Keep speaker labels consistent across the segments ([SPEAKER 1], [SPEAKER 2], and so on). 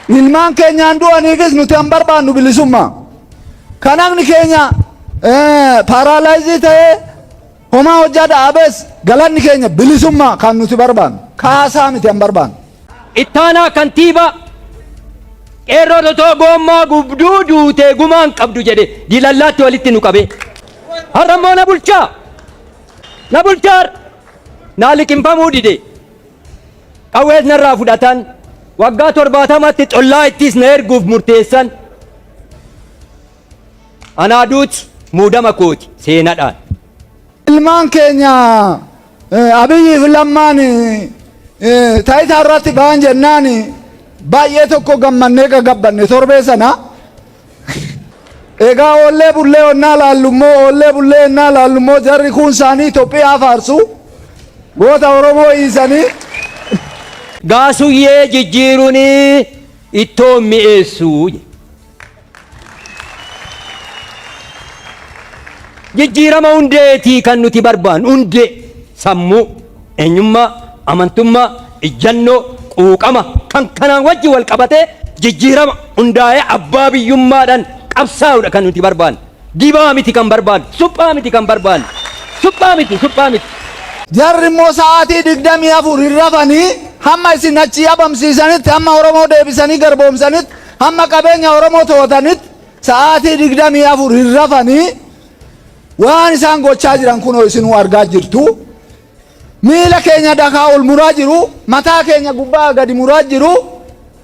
[SPEAKER 1] ilmaan keenyaan du'aniifis nuti hin barbaannu bilisummaa. Kanamni keenya paaraalaayizii ta'ee homaa hojjaa dhaabees galanni keenya bilisummaa kan nuti barbaannu. Kaasaa miti hin barbaannu.
[SPEAKER 2] Ittaanaa kantiibaa qeerroo totoo goommaa gubduu duutee gumaan qabdu jedhe dilallaatti walitti nu qabe. Har'ammoo na bulchaa naa liqinfamuu dide. Qawwees narraa fudhatan waggaa 70tti xollaa ittis na erguuf murteessan. Anaaduuti muudama kooti seenadhaan.
[SPEAKER 1] Ilmaan keenya Abiyyiif Lammaan taayitaa irratti ba'an jennaan baay'ee tokko gammannee gagabbanne torbee sana. Egaa oollee bullee onnaa laallummoo jarri kun isaanii Itoophiyaa faarsu goota Oromoo hiisanii.
[SPEAKER 2] Gaasuyyee jijjiiruun ittoo mi'eessu. Jijjiirama hundeetii kan nuti barbaannu hundee sammuu, eenyummaa, amantummaa, ijjannoo, quuqama kan kanaan wajji wal qabatee jijjiirama hundaa'ee abbaa biyyummaadhaan qabsaa'uudha kan nuti barbaannu. Dibaa miti kan barbaannu, suphaa miti kan barbaannu. Suphaa miti.
[SPEAKER 1] Jarri immoo sa'aatii 24 hin rafanii hamma isin achi abamsiisanitti hamma Oromoo deebisanii garboomsanitti hamma qabeenya Oromoo to'atanitti sa'aatii 24 hin rafanii waan isaan gochaa jiran kunoo isinuu argaa jirtu. Miila keenya dakaa ol muraa jiru, mataa keenya gubbaa gadi muraa jiru.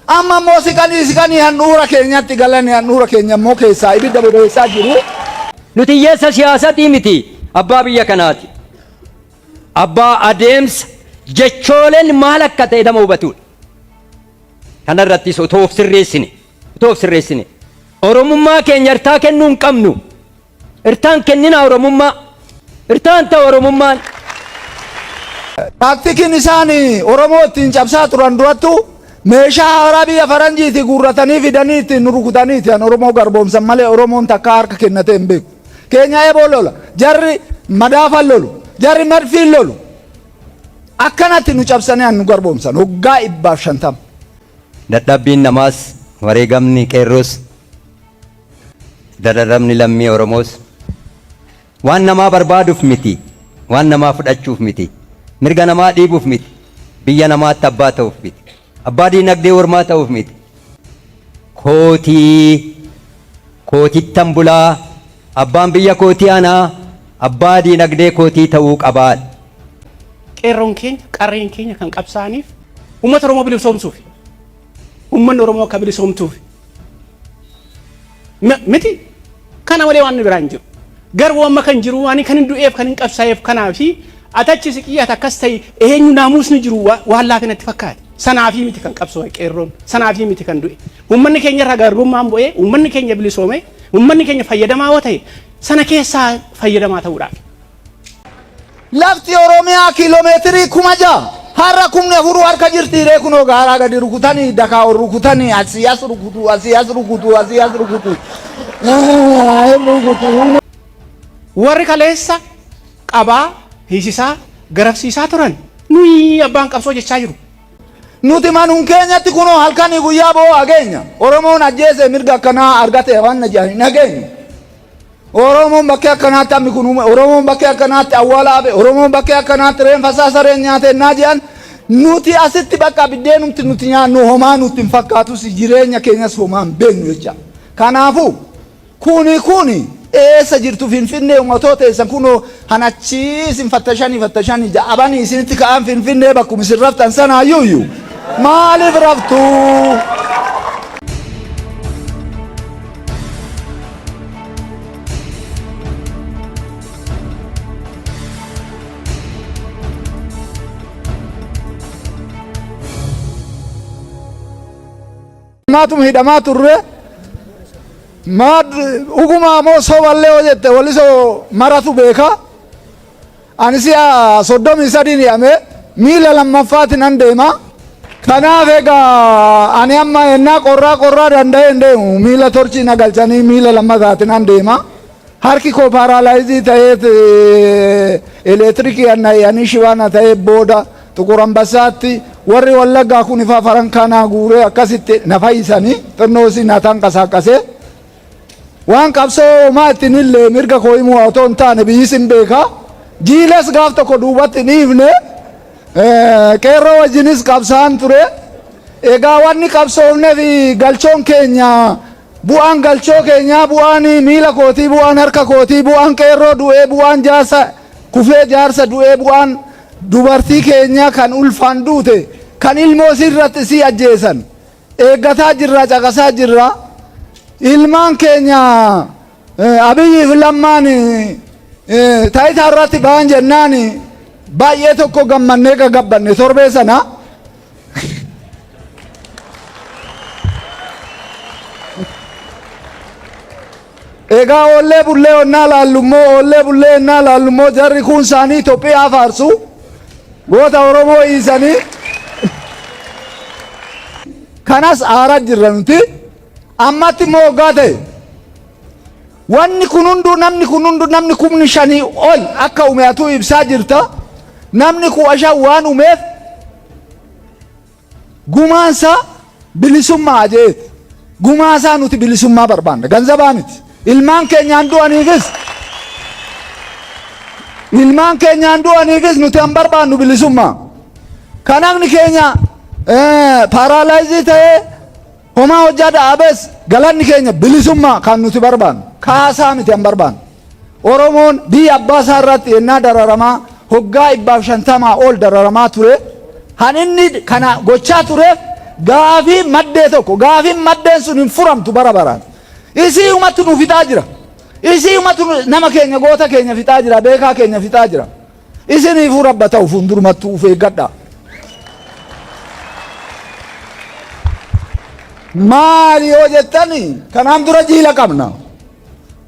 [SPEAKER 1] Amma immoo siqanii handhuura keenyatti galanii handhuura keenya immoo keessaa ibidda bobeessaa jiru.
[SPEAKER 2] Nuti hiyyeessa siyaasatii miti abbaa biyya kanaati. Abbaa adeemsa jechooleen maal akka ta'e nama hubatudha. Kana irrattis otoo of sirreessine Oromummaa keenya irtaa kennuu hin qabnu. Irtaan kennina Oromummaa. Irtaan ta'u Oromummaan.
[SPEAKER 1] Taaktikiin isaan Oromoo ittiin cabsaa turan durattu meeshaa haaraa biyya faranjiiti guurratanii fidanii ittiin rukutaniiti an Oromoo garboomsan malee Oromoon takka harka kennatee hin beeku. Keenya eeboo lola, jarri madaafan lolu, jarri marfiin lolu. Akkanatti nu cabsanii an nu garboomsan waggaa 150.
[SPEAKER 2] Dadhabbiin namaas wareegamni qeerroos dararamni lammii Oromoos waan namaa barbaaduuf miti, waan namaa fudhachuuf miti, mirga namaa dhiibuuf miti, biyya namaatti abbaa ta'uuf miti, abbaa diinagdee ormaa ta'uuf miti. Kootittan bulaa abbaan biyya kootii anaa abbaa diinagdee kootii ta'uu qabaa.
[SPEAKER 3] Qeerroon keenya qarreen keenya kan qabsaaniif uummata Oromoo bilisoomsuuf uummanni Oromoo akka bilisoomtuuf miti kana malee waan biraan jiru. Garuu amma kan jiru waan kan hin du'eef kan hin qabsaa'eef kanaafi atachi siqiyyata akkas ta'e eenyu naamusni jiru waan laafinatti fakkaate. Sanaafi miti kan qabsoo qeerroon sanaafi miti kan du'e. Uummanni keenya irraa garbummaan bu'ee uummanni keenya bilisoome uummanni keenya fayyadamaa yoo ta'e sana keessaa fayyadamaa ta'uudhaaf.
[SPEAKER 1] Lafti Oromiyaa kiiloomeetirii 6,000 har'a 4,000 harka jirti ree kunoo gaaraa gadi rukutanii dakaa ol rukutanii asiyas rukutu.
[SPEAKER 3] Warri kaleessa qabaa hiisisaa garafsiisaa turan nuyi abbaan qabsoo jechaa jiru.
[SPEAKER 1] Nuti manuun keenyatti kunoo halkanii guyyaa boo ageenya Oromoon ajjeese mirga akkanaa argate waan nageenya. Oromoon bakkee akkanaatti ammi kun uume Oromoon bakkee akkanaatti awwaalaa be Oromoon bakkee akkanaatti reenfasaa sareen nyaatee naa jedhan nuti asitti bakka biddeenumti nuti nyaannu homaa nutti hin fakkaatus jireenya keenyas homaa hin beeknu jecha. Kanaafuu kuni eessa jirtu Finfinnee uummattoota eessan kunoo hanachiisin fattashanii ja'abanii isinitti ka'an Finfinnee bakkuma isin raftan sanaayyuu maaliif raftu? Maatum hidhamaa turre maad uguma moo soballee hojjette walisoo maratu beeka anisi 33 hidhame miila lammaffaatiin an deema. Kanaaf egaa ani amma ennaa qorraa danda'ee hin deemu miila torchii nagalchanii miila lammataatiin an deema. Harki koo paaraalaayizii ta'eet eleektirikii annayanii shibaana ta'ee booda Tuqur Ambassaatti warri wallaggaa kun ifa farankaanaa guuree akkasitti na fayyisanii xinnoosi nataan qasaaqasee waan qabsoo maa ittiin illee mirga koo himuu otoo hin taane biyyisin beekaa jiiles gaaf tokko duubatti dhiifne qeerroo wajjinis qabsaan ture. Egaa wanni qabsoofne fi galchoon keenya bu'aan galchoo keenya bu'aan miila kootii bu'aan harka kootii bu'aan qeerroo du'ee bu'aan jaarsa kufee jaarsa du'ee bu'aan dubartii keenya kan ulfaan duute kan ilmoo sirratti si ajjeesan eeggataa jirra caqasaa jirra ilmaan keenya abiyyiif lammaan taayitaa irratti ba'an jennaan baay'ee tokko gammannee gagabbanne torbee sana egaa ollee bullee onnaa laallummoo ollee bullee onnaa laallummoo jarri kun isaanii Itoophiyaa faarsu goota Oromoo hiisanii kanas aaraa jirra nuti ammatti immoo waggaa ta'e wanni kun hunduu namni kumni shanii ol akka umeetu ibsaa jirta namni ku'ashan waan umeef gumaansa bilisummaa jeet gumaasaa nuti bilisummaa barbaanna ganzabaa miti ilmaan keenyaan du'aniifis nuti an barbaannu bilisummaa kanamni keenya paaraalaayizii ta'ee homaa hojjaa dhaabees galanni keenya bilisummaa kan nuti barbaannu kaasaa miti an barbaannu Oromoon biyya abbaa isaa irratti yennaa dararamaa hoggaa 150 ol dararamaa ture han inni kana gochaa tureef gaafii maddee tokko gaafiin maddeen sun hin furamtu bara baraan isii umatti nu fixaa jira isii umatti nama keenya goota keenya fixaa jira beekaa keenya fixaa jira isiniifuu rabba ta'u fuundurumatti uf eeggadha maali yoo jettani kanaan dura jiila qabna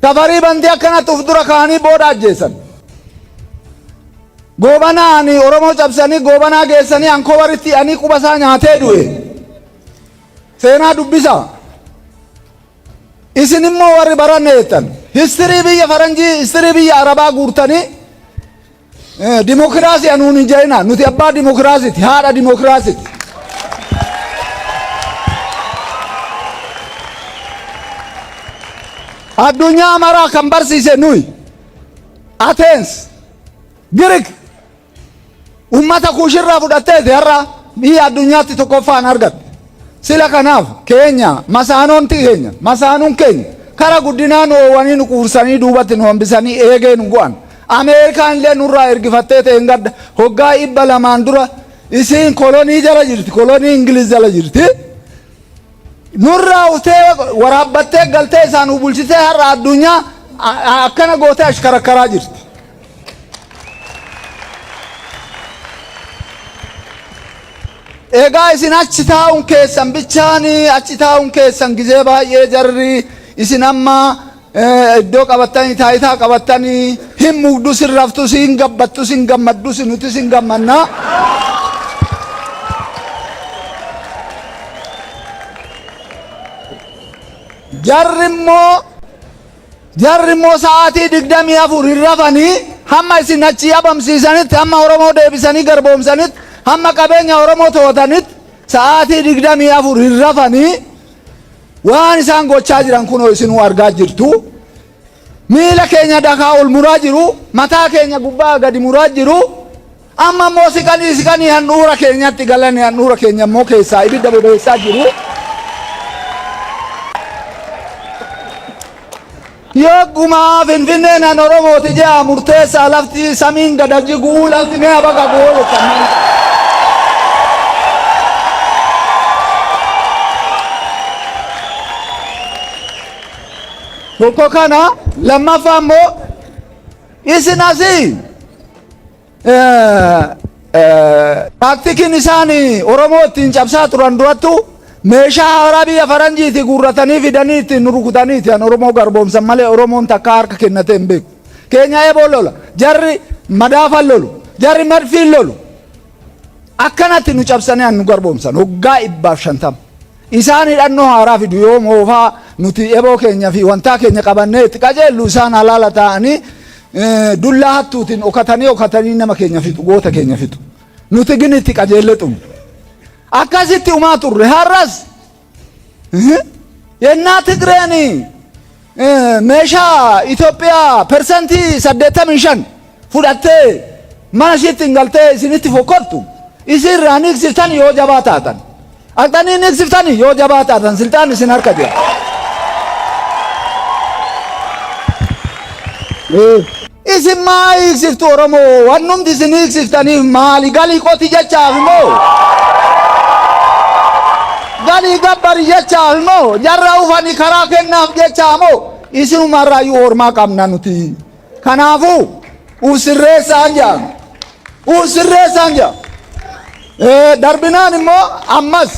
[SPEAKER 1] tafarii bantii akkanatti uf dura kaanii booda ajjeessan goobanaani Oromoo cabsanii goobanaa geessanii ankoo waritti ani qubasaa nyaatee du'e seenaa dubbisa isin immoo warri baranne jettan histirii biyya faranjii histirii biyya arabaa guurtanii dimokiraasii anuun hin jayina nuti abbaa dimokiraasiiti haadha dimokiraasiiti addunyaa maraa kan barsiise nuyi Ateens Girik ummata kuushirraa fudhatteeti har'a biyya addunyaatti tokkoffaan argatte sila kanaaf keenya masaanuun keenya kara guddinaan oowwanii nu quursanii duubatti nu hambisanii eegee nu go'an Ameerikaan illee nurraa ergifattee ta'een gadda hoggaa 200 dura isiin kolonii jala jirti kolonii Ingiliz jala jirti nurraa uftee waraabbattee galtee isaan bulchitee har'a addunyaa akkana gootee ashkarakkaraa jirti egaa isin achi taa'uun keessan bichaanii achi taa'uun keessan gizee baay'ee jarri isin amma iddoo qabattanii taayitaa qabattanii hin mugdu sin raftu sin gabbattu sin gammaddu sin nuti sin gammannaa jarri immoo sa'aatii 24 hin rafanii hamma isin achi abamsiisanitti hamma Oromoo deebisanii garboomsanitti hamma qabeenya Oromoo to'atanitti sa'aatii 24 hin rafanii waan isaan gochaa jiran kunoo isinuu argaa jirtu miila keenya dakaa ol muraa jiru mataa keenya gubbaa gadi muraa jiru amma immoo siqanii handhuura keenyatti galanii handhuura keenya immoo keessaa ibidda bobeessaa jiru yogguma Finfinneen an Oromooti jea murteessaa lafti samiin gadajjiguu lafti mee abaga goolottan tokko kana lammaffaa immoo isin asii taaktikiin isaanii Oromoo ittiin cabsaa turan durattu meeshaa haaraa biyya faranjiiti guurratanii fidanii ittiin nu rukutaniiti an Oromoo garboomsan malee Oromoon takka harka kennatee hin beeku keenya eeboo lola jarri madaafan lolu jarri marfiin lolu akkanatti nu cabsanii an nu garboomsan hoggaa 150 isaan hidhannoo haaraa fidu yoo moofaa nuti eeboo keenya fi wantaa keenya qabannee itti qajeellu isaan halaala ta'anii dullaa hattuutiin okatanii nama keenya fixu goota keenya fixu nuti gini itti qajeelle xumne akkasitti umaa turre har'as yennaa Tigreeni meeshaa Itoophiyaa persentii 85 fudhattee mana ishiitti galtee isinitti fokkortu isinirraa niqsiftan yoo jabaa taatan aqxanii niqsiftan yoo jabaa taatan siltaan isin harka jira. Isin maa iqsiftu Oromoo wannumti isin iqsiftaniif maali galii qoti jechaaf moo galii gabbari jechaaf moo jarra ufani karaa kennaaf jechaa moo isinumarraayyuu hormaa qabna nuti kanaafuu usirreessaan jaa darbinaan immoo ammas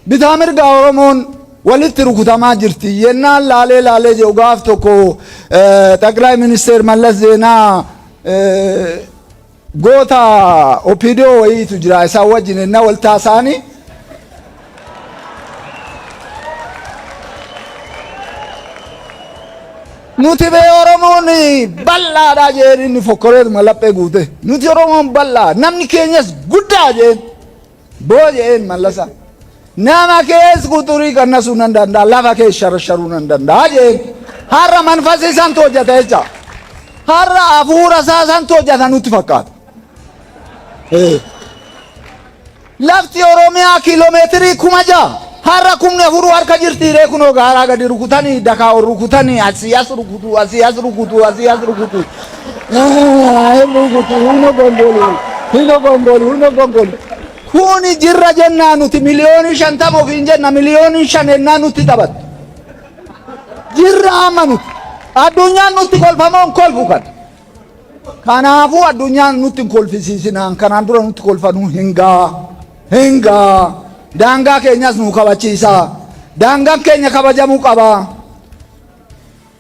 [SPEAKER 1] bitaa mirga Oromoon walitti rukutamaa jirti yennaan laalee jedhu gaaf tokko ጠቅላይ ሚኒስቴር መለስ ዜናዊ goota opiidoo wayiitu jira isaa wajjin na waltaasaanii nuti bee Oromoon bal'aadha jeen inni fokkoreetuma laphee guute nuti Oromoon bal'aa namni keenyas guddaa jeen boo jeen Mallasa nama kees quxurii qannasuu nan danda'a lafa kees sharasharuu nan danda'a jeen har'a manfasi isaan hojjeta jecha har'a hafuura isaa isaan hojjeta nutti fakkaata. Lafti Oromiyaa kiiloomeetirii 6,000 har'a 4,000 harka jirti ree kunoo gaaraa gadi rukutanii dakaa rukutanii asiyas rukutu hino gomboli kuni jirra jennaa nuti miliyoonii 50 ofiin jenna miliyoonii 5 ennaa nutti taphatu jirra amma nuti addunyaan nutti kolfamoon kolfu kan kanaafuu addunyaan nutti kolfisiisinaan kanaan dura nutti kolfanuu hingaa daangaa keenyas nu kabachiisa daangaan keenya kabajamuu qaba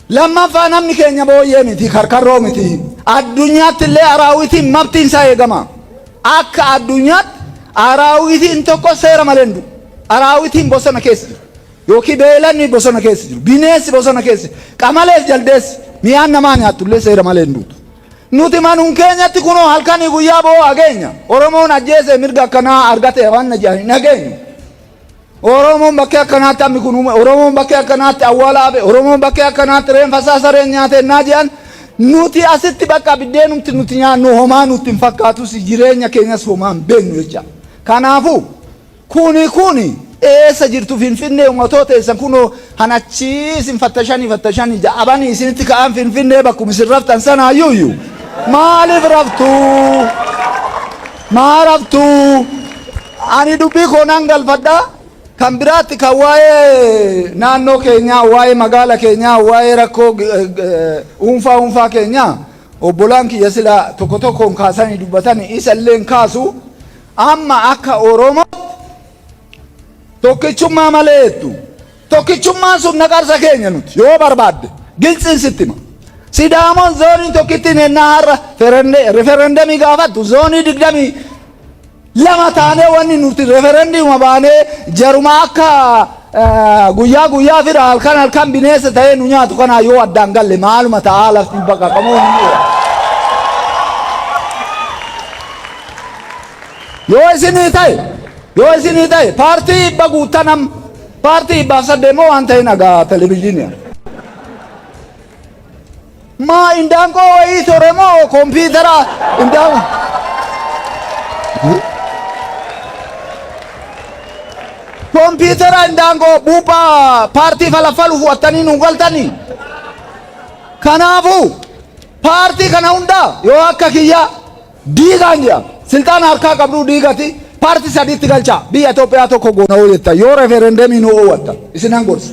[SPEAKER 1] lammaffaa namni keenya booyyee miti karkarroo miti addunyaatti illee araawitiin mabtiin isaa eegama akka addunyaatti araawitiin tokko seera malee hin du'u araawitiin bosona keessa jiru yookiin beelanni bosona keessa jiru bineensi bosona keessa qamalees jaldeessi mi'aan namaa nyaatullee seera malee hin duutu nuti manuun keenyatti kunoo halkanii guyyaa boo ageenya Oromoon ajjeese mirga akkanaa argate waan jedhanii nageenya Oromoon bakkee akkanaatti ammi kun uume Oromoon bakkee akkanaatti awwaalaabe Oromoon bakkee akkanaatti reenfa saasareen nyaate naa jedhan nuti asitti bakka biddeenumti nuti nyaannu homaa nutti hin fakkaatus jireenya keenyas homaan beeknu jecha kanaafuu kuni eessa jirtu Finfinnee uummatoo teessan kunoo hanachiisin fattashanii ja'abanii isinitti ka'an Finfinnee bakkuma isin raftan sanaayyuu maaliif raftuu ani dubbii koonaan galfadhaa kan biraatti kan waa'ee naannoo keenyaa waa'ee magaala keenyaa waa'ee rakkoo dhuunfaa keenyaa obbolaan kiyya sila tokkoon kaasanii dubbatanii isalleen kaasu amma akka Oromoo tokkichummaa maleettu tokkichummaan sun naqarsa keenya nuti yoo barbaadde giltsiin sittima Sidaamoon zoonii tokkittiin ennaa har'a referendamii gaafattu zoonii 22 taanee wanni nuti referenduma baanee jaruma akka guyyaa fira halkan bineensa ta'ee nu nyaatu kanaa yoo addaan galle maaluma ta'aa lafti bakka qamoo yoo isinii ta'e paartii ibba guuttanam paartii ibbaaf saddeemoo waan ta'e nagaa televizyiiniya maa indaanqoo wayii Oromoo kompiitara kompiitara indaanqoo buuphaa paartii falaffalu fu'attanii nu galtanii kanaafuu paartii kana hundaa yoo akka kiyya diigaan jira siltaan harkaa qabduu diigati paartii sadiitti galchaa biyya Itoophiyaa tokko goona hojjetta yoo referendamii nu oowwatta isinan gorsa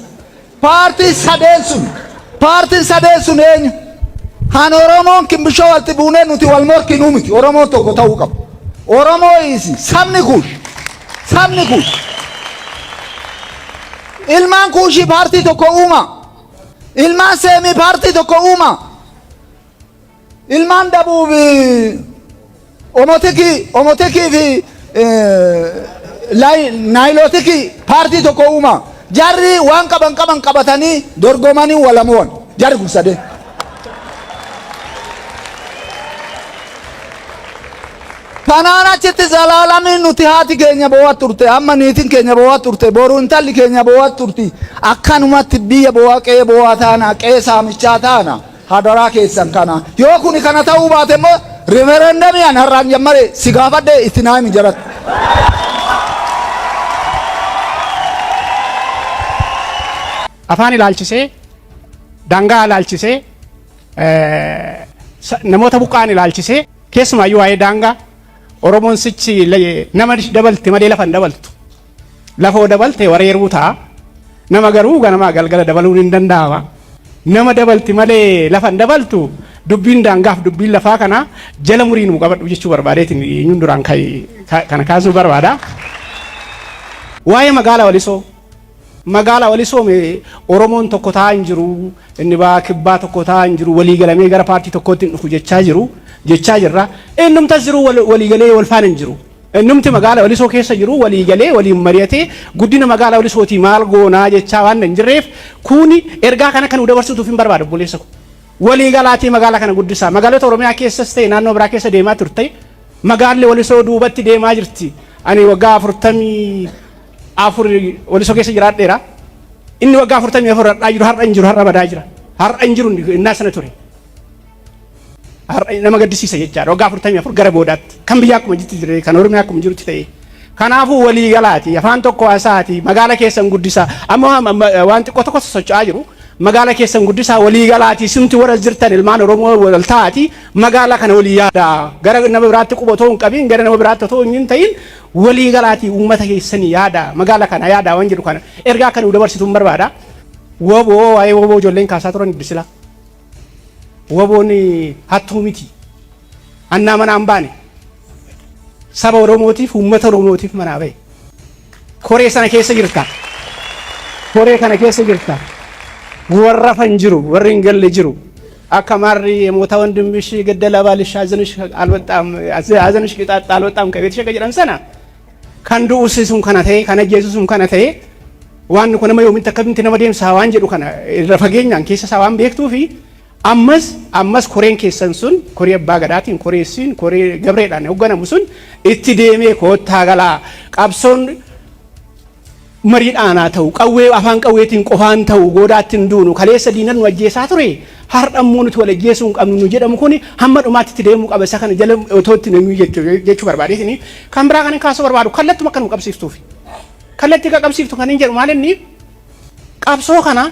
[SPEAKER 1] paartiin sadeen sun eenyu han Oromoon kimbishoo walti buunee nuti wal morkinuu miti Oromoo tokko ta'uu qaba Oromoo isi sabni kun ilmaan kuushii paartii tokko uuma ilmaan seemii paartii tokko uuma ilmaan dabuubi omotikii fi naayilotikii paartii tokko uuma jarri waan qaban qabatanii dorgomanii walamoon jarri kun sadeen kanaan achitti zalaalamiin nuti haati keenya boo'aa turte amma niitiin keenya boo'aa turte boru intalli keenya boo'aa turti akkanumatti biyya boo'aa qe'ee boo'aa taana qe'ee saamichaa taana hadaraa keessan kana yoo kuni kana ta'uu baate immoo riferendamiin har'aan jammare si gaafadhe itti naami jaratti.
[SPEAKER 3] Afaan ilaalchisee daangaa ilaalchisee namoota buqqaan ilaalchisee keessumaayyuu waa'ee daangaa Oromoon sichi nama dabalte malee lafa hin dabaltu. Lafoo dabalte wareeruu ta'a. Nama garuu ganamaa galgala dabaluun hin danda'ama. Nama dabalti malee lafa hin dabaltu dubbiin daangaaf dubbiin lafaa kana jala muriin qabadhu jechuu barbaadeetiin eenyuun duraan kana kaasuu barbaada. Waa'ee magaalaa Walisoo. Magaalaa Walisoo Oromoon tokko ta'aa hin jiru. Inni baa kibbaa tokko ta'aa hin jiru. Walii galamee gara paartii tokkootti hin dhufu jechaa jiru. Jechaa jirra. Eenyumtas jiru walii galee wal faana hin jiru. Eenyumti magaalaa Walisoo keessa jiru walii galee waliin mari'atee guddina magaalaa Walisooti maal goonaa jechaa waan hin jirreef kuni ergaa kana kan dabarsuuf hin barbaadu buleessa ko. Walii galaatii magaalaa kana guddisaa. Magaalota Oromiyaa keessas ta'e naannoo biraa keessa deemaa turte. Magaalli Walisoo duubatti deemaa jirti. Ani waggaa 44 Walisoo keessa jiraadheera. Inni waggaa 44 jiru har'a hin jiru har'a badaa jira. Har'a hin jiru innaa sana ture. Nama gaddisiisa jechaadha waggaa 44 gara boodaatti kan biyya akkuma jitti jire kan Oromiyaa akkuma jirutti ta'e kanaafuu walii galaati afaan tokko haasaati magaalaa keessan guddisaa amma waan xiqqoo tokko socho'aa jiru magaalaa keessan guddisaa walii galaati simti warra jirtan ilmaan Oromoo wal taati magaalaa kana walii yaada gara nama biraatti qubatoo hin qabin gara nama biraatti otoo hin ta'in walii galaati uummata keessanii yaada magaalaa kana yaada waan jedhu kana ergaa kan dabarsituun barbaada woboo waa'ee woboo ijoolleen kaasaa turan ibsila. Wabooni hattuu miti. Annaa mana hambaane. Saba Oromootiif uummata Oromootiif manaa bahe. Koree sana keessa jirta. Koree kana keessa jirta. Warra fan jiru, warri hin galle jiru. Akka marri moota wandimmish gaddala baalish azanish azanish qixaaxa alwaxaam qabeet shaka jedhan sana. Kan du'uusisuun kana ta'e, kan ajjeesisuun kana ta'e waan kun nama yoomitti akkamitti nama deemsaa waan jedhu kana irra fageenyaan keessa isaa waan beektuufi ammas koreen keessan sun koree abbaa gadaatiin koreessiin koree gabreedhaan hoogganamu sun itti deemee koottaa galaa qabsoon mariidhaan haa ta'u qawwee afaan qawweetiin qofaan ta'u goodaatti hin duunu kaleessa diinan nu ajjeesaa ture har'a immoo nuti wal ajjeesuu hin qabnu nu jedhamu kuni hamma dhumaatti itti deemuu qaba isa kana jala otoo itti namuu jechuu barbaadeetini kan biraa kan kaasuu barbaadu kallattuma akka nu qabsiiftuufi kallatti akka qabsiiftu kan hin jedhu maal inni qabsoo kana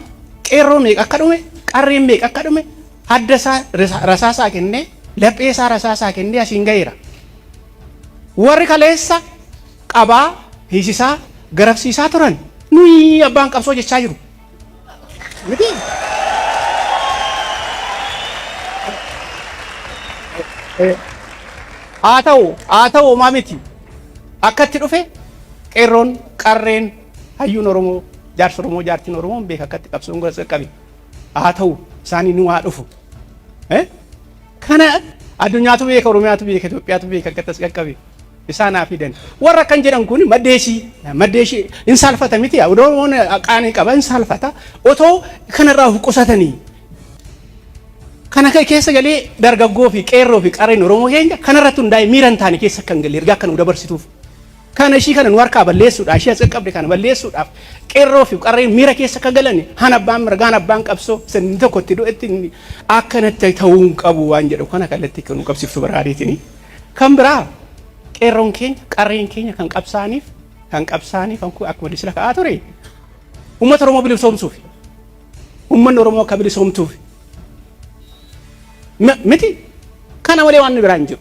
[SPEAKER 3] qeerroo meeqa akka dhume qarreen meeqa akka dhume adda isaa rasaasaa kennee laphee isaa rasaasaa kennee asiin gaheera. Warri kaleessa qabaa hiisisaa garafsiisaa turan nuyi abbaan qabsoo jechaa jiru. Miti. Haa ta'u homaa miti. Akkatti dhufe qeerroon qarreen hayyuun Oromoo jaarsi Oromoo jaartiin Oromoo beeka akkatti qabsoon gosa qabi. Haa ta'u isaanii nu haa dhufu. Kana addunyaatu beeka Oromiyaatu beeka Itoophiyaatu beeka akkattas qaqqabe. Isaanaa fidan warra kan jedhan kun maddeeshii in salfata miti Oromoon qaanii qaba in salfata otoo kanarraa qusatanii kana keessa galee dargaggoo fi qeerroo fi qarreen Oromoo keenya kanarratti hundaa'e miiran taane keessa kan galee ergaa kan dabarsituuf kana ishii kana nu harkaa balleessuudhaaf ishii as qaqqabde kana balleessuudhaaf qeerroo fi qarreen miira keessa kan galan han abbaan mirgaan abbaan qabsoo sanni tokkotti du'etti akkanatti ta'uu qabu waan jedhu kana kallattii kan nu qabsiiftu baraadeetini kan biraa qeerroon keenya qarreen keenya kan qabsaaniif akkuma disila ka'aa ture uummata Oromoo bilisoomsuuf uummanni Oromoo akka bilisoomtuuf miti kana malee waan biraan jiru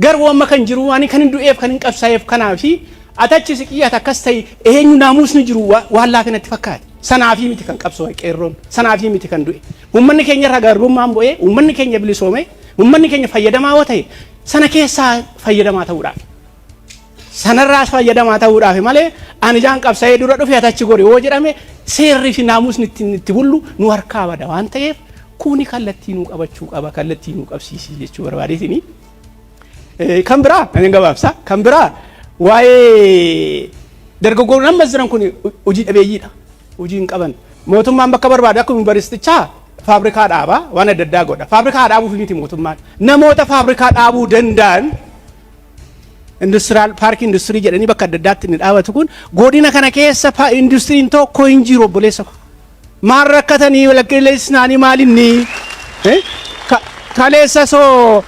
[SPEAKER 3] garuu amma kan jiru waan kan hin du'eef kan hin qabsaa'eef kanaa fi atachi siqiyyata akkas ta'e eenyu naamusni jiru waan laafinatti fakkaate sanaafi miti kan qabsoo qeerroon sanaafi miti kan du'e uummanni keenya irraa garbummaan bu'ee uummanni keenya bilisoome uummanni keenya fayyadamaa yoo ta'e sana keessaa fayyadamaa ta'uudhaaf sanarraa fayyadamaa ta'uudhaaf malee ani jaan qabsaa'ee dura dhufe atachi gore yoo jedhame seerri fi naamusni itti bullu nu harkaa bada waan ta'eef kuni kallattii nu qabachuu qaba kallattii nu qabsiisii jechuu barbaadeetini kan biraa ani gabaabsa kan biraa waa'ee dargaggoonni amma jiran kun hojii dhabeeyyiidha hojii hin qaban mootummaan bakka barbaade akkuma yuunivarsiitichaa faabrikaa dhaabaa waan adda addaa godha faabrikaa dhaabuuf miti mootummaan namoota faabrikaa dhaabuu danda'an industiraal paarkii industirii jedhanii bakka adda addaatti ni dhaabatu kun godina kana keessa industiriin tokko hin jiru obboleessa. Maal rakkatanii walakkeelleessinaanii maalinni kaleessa soo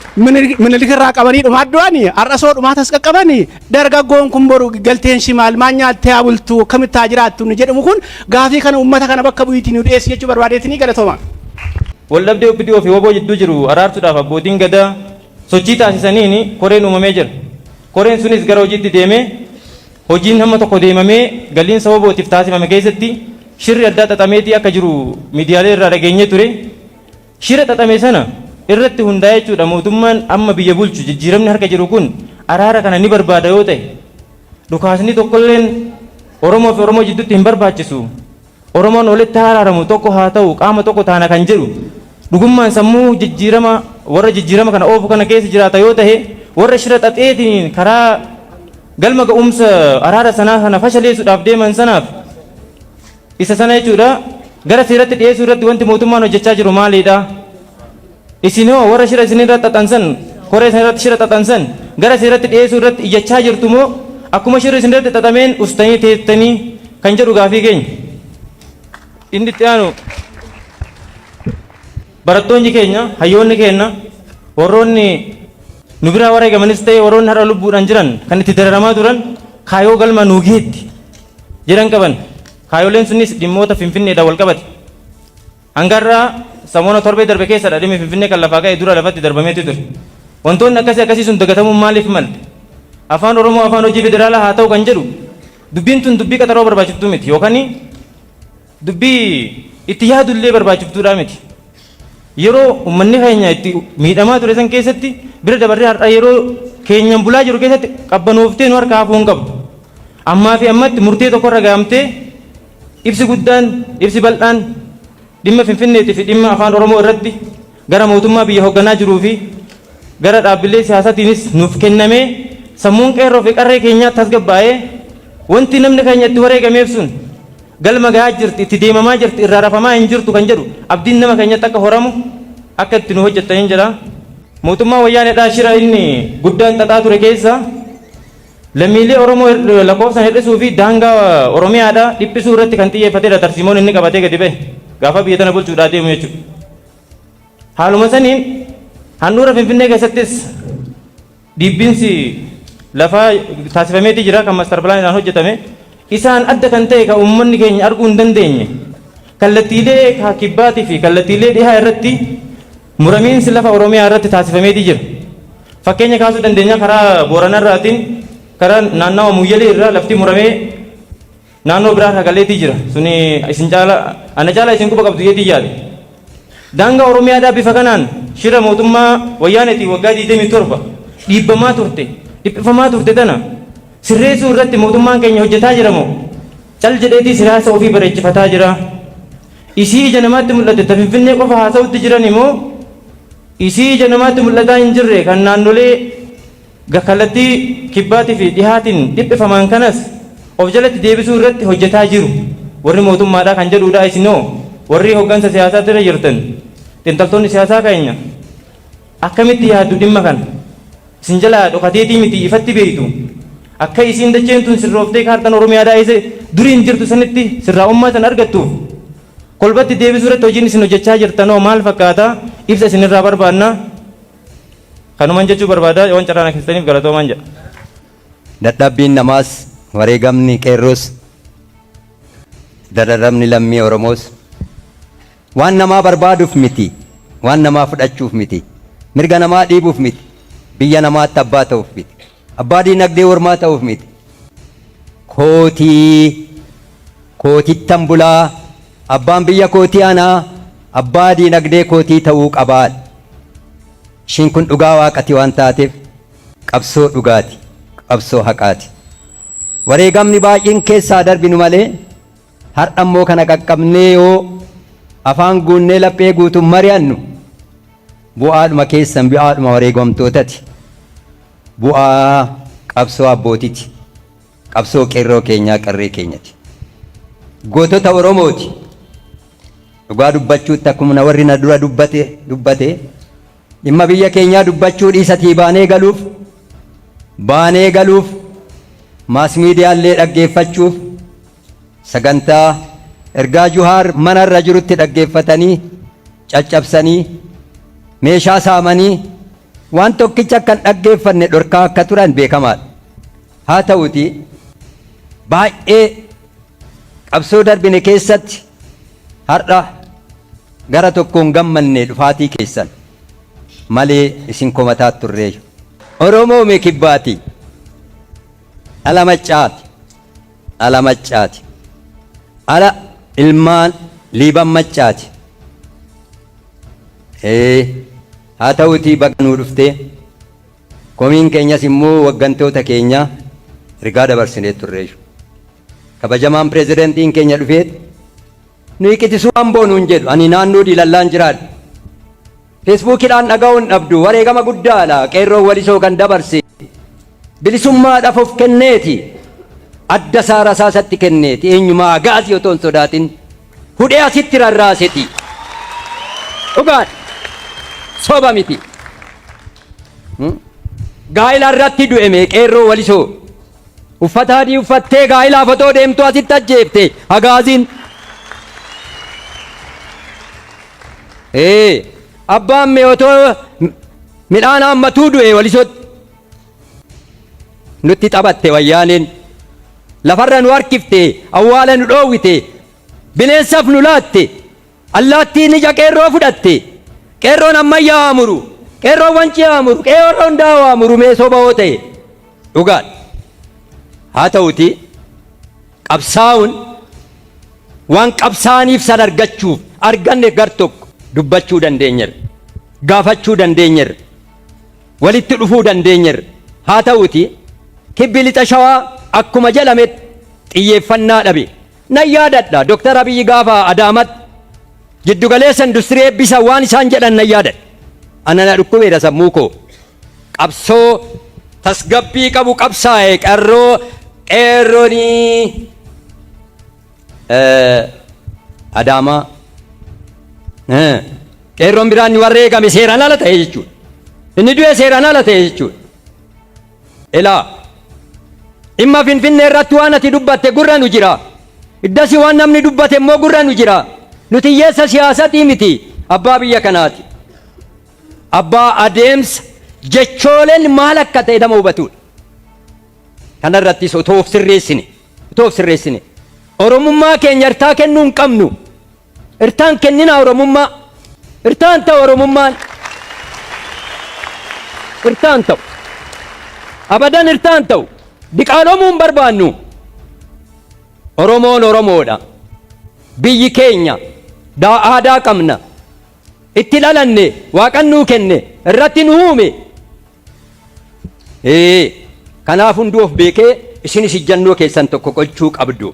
[SPEAKER 3] minilikirraa qabanii dhumaaddu'anii har'a soo dhumaatas qaqqabanii dargaggoon kun boru galteen shimaal maan nyaattee haa bultu akkamitti haa jiraattu ni jedhamu kun gaafii kana uummata kana bakka bu'iitiin nu dhiyeessi jechuu barbaadeetini galatooma.
[SPEAKER 4] Waldhabdee OPDO fi WBO jidduu jiru araarsuudhaaf abbootiin gadaa sochii taasisaniin koreen uumamee jira. Koreen sunis gara hojiitti deemee hojiin hamma tokko deemamee galiinsa WBOtiif taasifame keessatti shirri addaa xaxameetii akka jiru miidiyaalee irraa dhageenyee ture. Shira xaxame sana irratti hundaa'ee jechuudha mootummaan amma biyya bulchu jijjiiramni harka jiru kun araara kana ni barbaada yoo ta'e dhukaasni tokkolleen Oromoo fi Oromoo jidduutti hin barbaachisu. Oromoon walitti araaramu tokko haa ta'u qaama tokko taana kan jedhu dhugummaan sammuu jijjiirama warra jijjiirama kana oofu kana keessa jiraata yoo ta'e warra shira xaxeetiin karaa galma ga'umsa araara sanaa kana fashaleessuudhaaf deeman sanaaf isa sana jechuudha gara seeratti dhiyeessuu irratti wanti mootummaan hojjechaa jiru maalidha? Isinoo warra shira isinirra xaxansan koree isinirratti shira xaxansan gara seeratti dhiyeessuu irratti iyyachaa jirtu moo akkuma shirri isinirratti xaxameen ustanii teettanii kan jedhu gaafii keenya. Inni itti aanu barattoonni keenya hayyoonni keenya warroonni nu biraa wareegamanis ta'e warroonni har'a lubbuudhaan jiran kan itti dararamaa turan kaayoo galma nuugeetti jedhan qaban kaayoleen sunis dhimmoota finfinneedhaan wal qabate. Hangarraa samoona torbee darbe keessadha dhimmi finfinnee kan lafaa ka'e dura lafatti darbameetu ture. Wantoonni akkasii sun dagatamuun maaliif malte? Afaan Oromoo afaan hojii federaalaa haa ta'u kan jedhu dubbiin tun dubbii qaxaroo barbaachiftuu miti yookaan dubbii itti yaadullee barbaachiftuudha miti. Yeroo uummanni keenya itti miidhamaa ture san keessatti bira dabarree har'a yeroo keenyan bulaa jiru keessatti qabbanooftee nu harkaa hafuu hin qabdu. Ammaa fi ammatti murtee tokkorra gahamtee ibsi guddaan ibsi bal'aan dhimma finfinneetii fi dhimma afaan Oromoo irratti gara mootummaa biyya hoogganaa jiruu fi gara dhaabbilee siyaasatiinis nuuf kennamee sammuun qeerroo fi qarree keenyaa tasgabbaa'ee wanti namni keenya itti wareegameef sun galma gahaa jirti itti deemamaa jirti irraa rafamaa hin jirtu kan jedhu abdiin nama keenyatti akka horamu akka itti nu hojjettaniin jira. Mootummaa wayyaaneedhaa shira inni guddaan xaxaa ture keessa lammiilee Oromoo lakkoofsan hir'isuu fi daangaa Oromiyaadhaa dhiphisuu irratti kan xiyyeeffatedha tarsiimoon inni qabatee gadi ba'e gaafa biyya tana bulchuudhaa deemu jechuudha. Haaluma saniin handhuura Finfinnee keessattis dhiibbinsi lafaa taasifameetii jira kan maastar pilaanidhaan hojjetame. Isaan adda kan ta'e kan uummanni keenya arguu hin dandeenye kallattiilee kibbaatii fi kallattiilee dhihaa irratti muramiinsi lafa Oromiyaa irratti taasifameetii jira. Fakkeenya kaasuu dandeenya karaa Booranarraatiin karaa naannawa Muyyalee irraa lafti muramee naannoo biraa hagaleetii jira. Suni isin ana caala isin quba qabdu yeetii yaade. Daangaa Oromiyaadhaa bifa kanaan shira mootummaa wayyaaneetii waggaa 27 dhiibbamaa turte dhiphifamaa turte tana sirreessuu irratti mootummaan keenya hojjetaa jira moo cal jedheetii siyaasa ofii bareechifataa jira. Isii ija namaatti mul'ate Finfinnee qofa haasa'utti jiran immoo isii ija namaatti mul'ataa hin jirre kan naannolee kallattii kibbaatii fi dhihaatiin dhiphifaman kanas of jalatti deebisuu irratti hojjetaa jiru warri mootummaadhaa kan jedhuudha. Isinoo warri hooggansa siyaasaa irra jirtan xiinxaltoonni siyaasaa keenya akkamitti yaaddu dhimma kana isin jalaa dhokateetii miti ifatti beeytu akka isiin dacheen tun sirrooftee kaartan Oromiyaadhaa isa duriin jirtu sanitti sirraa ummatan argattuuf kolbatti deebisuu irratti hojiin isin hojjechaa jirtanoo maal fakkaata ibsa isinirraa barbaanna kanuman jechuu barbaada waan carraan keessaniif galatoomaan jedha.
[SPEAKER 2] Dadhabbiin namaas wareegamni qeerroos dararamni lammii Oromoos waan namaa barbaaduuf miti waan namaa fudhachuuf miti mirga namaa dhiibuuf miti biyya namaatti abbaa ta'uuf miti abbaa diinagdee ormaa ta'uuf miti kootittan bulaa abbaan biyya kootii anaa abbaa diinagdee kootii ta'uu qabaa. Ishiin kun dhugaa waaqati waan taateef qabsoo dhugaati qabsoo haqaati. Wareegamni baay'een keessaa darbinu malee har'a immoo kana qaqqabnee yoo afaan guunnee laphee guutuun mari'annu bu'aadhuma keessan bu'aadhuma wareegamtootati bu'aa qabsoo abbootiiti qabsoo qeerroo keenyaa qarree keenyati gootota Oromooti. Dhugaa dubbachuutti akkuma warri na dura dubbate dhimma biyya keenyaa dubbachuu dhiisatii baanee galuuf baanee galuuf maas miidiyaallee dhaggeeffachuuf sagantaa ergaa Jawaar manarra jirutti dhaggeeffatanii caccabsanii meeshaa saamanii waan tokkicha kan dhaggeeffanne dhorkaa akka turan beekamaadha. haa ta'uti baay'ee qabsoo darbine keessatti har'a gara tokkoon gammanne dhufaatii keessan malee isin komataa turreeyyu. Oromoo mee kibbaati ala maccaati ala maccaati ala ilmaan liiban maccaati. haa ta'uti baganuu dhuftee komiin keenyas immoo waggantoota keenya ergaa dabarsinee turreeyyu. kabajamaan pireezidantiin keenya dhufeet nuyi qitisuu hamboo nuun jedhu ani naannoo diilallaan jiraadhu. feesbuukidhaan dhaga'uun dhabdu wareegama guddaadha qeerroo walisoo kan dabarse bilisummaadhaaf of kenneeti adda isaa rasaasatti kenneeti eenyumaa gaasii otoo hin sodaatin hudhee asitti rarraaseti. dhugaan soba miti. gaa'ila irratti du'eme qeerroo walisoo uffata adii uffattee gaa'ilaaf otoo deemtu asitti ajjeefte hagaaziin. abbaan mee otoo midhaan haammatuu du'e walisootti nutti taphatte wayyaaneen lafarra nu harkifte awwaala nu dhoowwite bineensaaf nu laatte allaattiin ija qeerroo fudhatte qeerroon ammayyaa haamuru qeerroon wancii haamuru qeerroon daawaa haamuru mee soba'oo ta'e dhugaadha. haa ta'uti qabsaa'uun waan qabsaaniif san argachuuf arganne gar tokko dubbachuu dandeenyeerra gaafachuu dandeenyeerra walitti dhufuu dandeenyeerra. haa ta'uti kibbi lixa shawaa akkuma jedhame xiyyeeffannaa dhabe nan yaadadha Dr. Abiyyi gaafa Adaamat jiddugaleessa industirii eebbisa waan isaan jedhan nan yaadadha. anana dhukkubeera sammuu koo qabsoo tasgabbii qabu qabsaa'e qeerroonii Adaamaa qeerroon biraan ni wareegame seeraan ala ta'e jechuudha. inni du'e seeraan ala ta'e jechuudha. ilaa dhimma Finfinnee irratti waan ati dubbatte gurra nu jira iddasi waan namni dubbate immoo gurra nu jira. nuti hiyyeessa siyaasatii miti abbaa biyya kanaati. abbaa adeemsa jechooleen maal akka ta'e nama hubatudha. kanarrattis otoo of sirreessine oromummaa keenya irtaa kennuu hin qabnu. irtaan kennina oromummaa irtaan ta'u oromummaan irtaan ta'u abadan irtaan ta'u diqaalomuu hin barbaannu. Oromoon Oromoodha. biyyi keenya aadaa qabna itti dhalanne waaqannuu kenne irratti nu uume. kanaaf hunduu of beekee isinis ijjannoo keessan tokko qolchuu qabdu.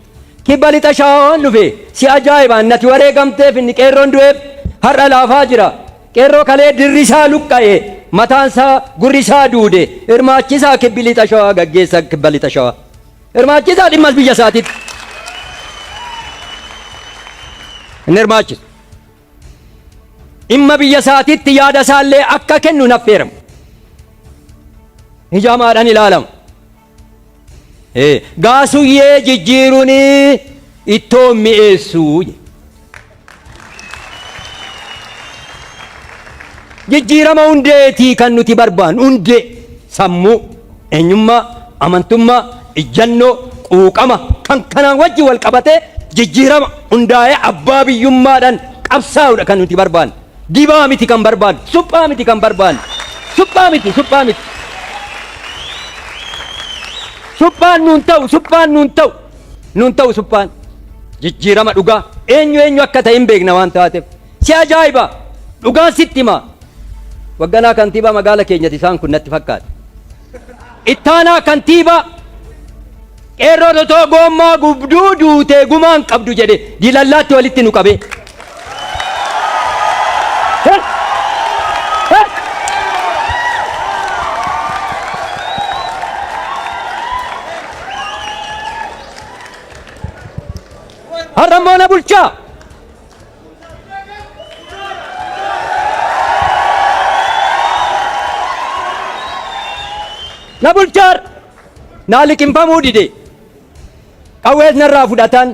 [SPEAKER 2] kibba lixa shawaan dhufe si ajaa'ibaan nati wareegamteef inni qeerroon du'eef har'a laafaa jira. qeerroo kalee dirrisaa luqqa'e mataansaa gurrisaa duude hirmaachisaa kibbi lixa shawaa gaggeessa kibba lixa shawaa hirmaachisaa dhimmas biyya isaatitti inni hirmaachisu dhimma biyya isaatitti yaada isaallee akka kennu naffeeramu hijaamaadhaan ilaalamu. gaasuyyee jijjiiruun ittoo mi'eessuu jijjiirama hundeetii kan nuti barbaannu hundee sammuu eenyummaa amantummaa ijjannoo quuqama kan kanaan wajji wal qabatee jijjiirama hundaa'ee abbaa biyyummaadhaan qabsaa'uudha kan nuti barbaannu. dibaa miti kan barbaannu suphaa miti kan barbaannu suphaa miti. suphaan nuun ta'u suphaan jijjiirama dhugaa eenyu akka ta'e hin beekna waan taateef si ajaa'iba dhugaan sitti hima. wagganaa kantiibaa magaala keenyati isaan kun natti fakkaata. ittaanaa kantiibaa qeerroo otoo goommaa gubduu duutee gumaan qabdu jedhe diilallaatti walitti nu qabe. har'a moona bulchaa na bulchaar naa liqinfamuu dide qawwees narraa fudhatan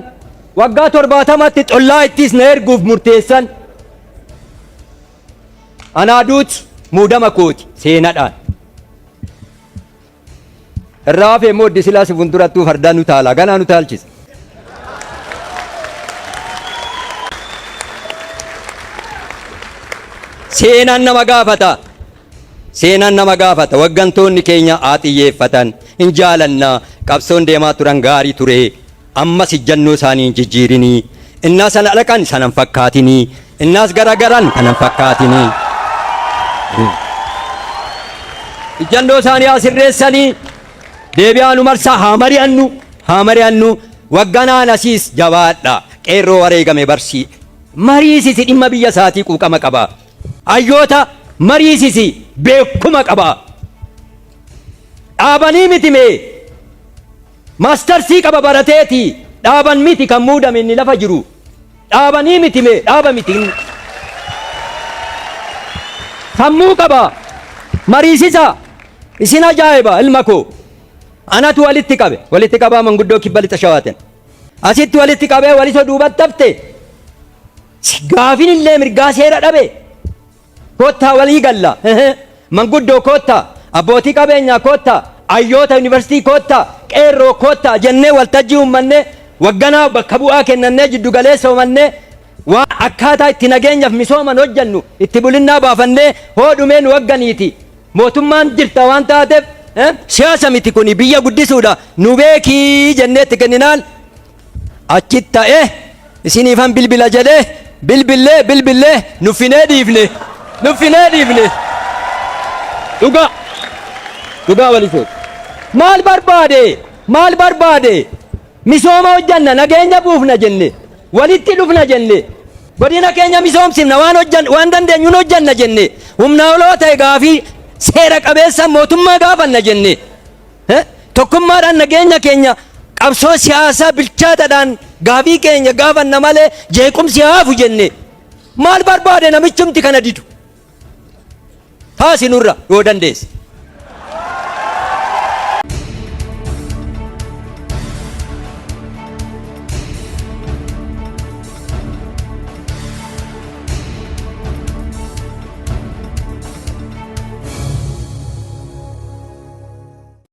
[SPEAKER 2] waggaa 70tti xollaa ittis na erguuf murteessan anaaduuti muudama kooti seenadhaan irraa hafee mooddi silaa si fundurattuu fardaan nu taala ganaa nu taalchisa. Seenaan nama gaafata. Seenaan nama gaafata. Waggantoonni keenya haa xiyyeeffatan. Hin jaalannaa qabsoon deemaa turan gaarii ture. Ammas ijjannoo isaanii hin jijjiirinii. Innaas sana dhaqan sanan fakkaatinii. Innaas garagaran kanan fakkaatinii. Ijjannoo isaanii haa sirreessanii. Deebi'aa nu marsaa haa mari'annu. Haa mari'annu. Wagganaan asiis jabaadha. Qeerroo wareegame barsii. Mariisisi dhimma biyya isaatii quuqama qaba. Ayyoota mariisisi beekuma qaba. Dhaabanii miti mee maastarsii qaba barateeti dhaaban miti kan muudame inni lafa jiru. Dhaabanii miti mee dhaaba miti sammuu qaba mariisisa. Isin ajaa'iba ilma koo anatu walitti qabaa manguddoo kibba lixa shawaaten asitti walitti qabee walisoo duubatti hafte gaafin illee mirgaa seera dhabe. Kottaa walii galla manguddoo kottaa abbootii qabeenyaa kottaa ayyoota yuunivarsiitii kottaa qeerroo kottaa jennee waltajjii uummanne wagganaa bakka bu'aa kennannee jiddu galeessa uummanne waan akkaataa itti nageenyaaf misooman hojjannu itti bulinnaa baafannee hoodhumeen wagganiiti. Mootummaan jirta waan taateef siyaasa miti kuni biyya guddisuudha nu beekii jennee itti kenninaan achitti ta'e isiniifan bilbila jedhee bilbillee nuffinee dhiifne. Dhugaa walisooti. Maal barbaade misooma hojjanna nageenya buufna jenne walitti dhufna jenne godina keenya misoomsifna waan dandeenyuun hojjanna jenne humna oloo ta'e gaafii seera qabeessa mootummaa gaafanna jenne tokkummaadhaan nageenya keenya qabsoo siyaasaa bilchaataadhaan gaafii keenya gaafanna malee jeequmsi haafu jenne maal barbaade namichumti kana didu. Taasinurra yoo dandeesse.